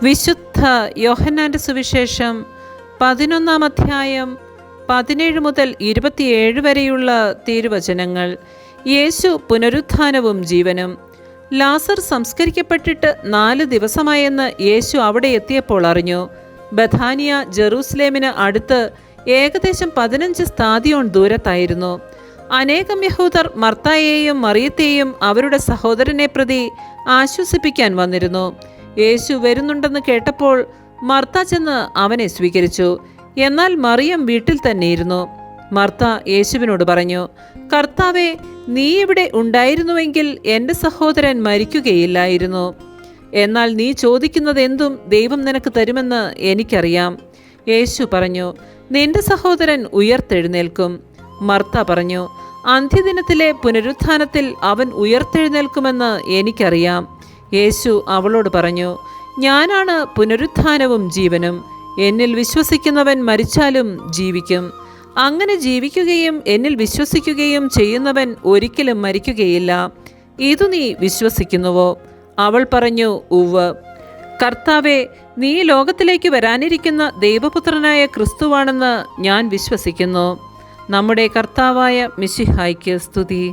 വിശുദ്ധ യോഹന്നാന്റെ സുവിശേഷം 11-ാം അധ്യായം 17 മുതൽ 27 വരെയുള്ള തിരുവചനങ്ങൾ. യേശു പുനരുത്ഥാനവും ജീവനും. ലാസർ സംസ്കരിക്കപ്പെട്ടിട്ട് 4 ദിവസമായെന്ന് യേശു അവിടെ എത്തിയപ്പോൾ അറിഞ്ഞു. ബഥാനിയ ജെറൂസലേമിന് അടുത്ത് ഏകദേശം 15 സ്ഥാദിയോൺ ദൂരത്തായിരുന്നു. അനേകം യഹൂദർ മർത്തായെയും മറിയത്തെയും അവരുടെ സഹോദരനെ പ്രതി ആശ്വസിപ്പിക്കാൻ വന്നിരുന്നു. യേശു വരുന്നുണ്ടെന്ന് കേട്ടപ്പോൾ മർത്ത ചെന്ന് അവനെ സ്വീകരിച്ചു. എന്നാൽ മറിയം വീട്ടിൽ തന്നെയിരുന്നു. മർത്ത യേശുവിനോട് പറഞ്ഞു, കർത്താവേ, നീ ഇവിടെ ഉണ്ടായിരുന്നുവെങ്കിൽ എൻ്റെ സഹോദരൻ മരിക്കുകയില്ലായിരുന്നു. എന്നാൽ നീ ചോദിക്കുന്നതെന്തും ദൈവം നിനക്ക് തരുമെന്ന് എനിക്കറിയാം. യേശു പറഞ്ഞു, നിന്റെ സഹോദരൻ ഉയർത്തെഴുന്നേൽക്കും. മർത്ത പറഞ്ഞു, അന്ത്യദിനത്തിലെ പുനരുത്ഥാനത്തിൽ അവൻ ഉയർത്തെഴുന്നേൽക്കുമെന്ന് എനിക്കറിയാം. യേശു അവളോട് പറഞ്ഞു, ഞാനാണ് പുനരുത്ഥാനവും ജീവനും. എന്നിൽ വിശ്വസിക്കുന്നവൻ മരിച്ചാലും ജീവിക്കും. അങ്ങനെ ജീവിക്കുകയും എന്നിൽ വിശ്വസിക്കുകയും ചെയ്യുന്നവൻ ഒരിക്കലും മരിക്കുകയില്ല. ഇതു നീ വിശ്വസിക്കുന്നുവോ? അവൾ പറഞ്ഞു, ഉവ്വ്. കർത്താവേ, നീ ലോകത്തിലേക്ക് വരാനിരിക്കുന്ന ദൈവപുത്രനായ ക്രിസ്തുവാണെന്ന് ഞാൻ വിശ്വസിക്കുന്നു. നമ്മുടെ കർത്താവായ മിശിഹായ്ക്ക് സ്തുതി.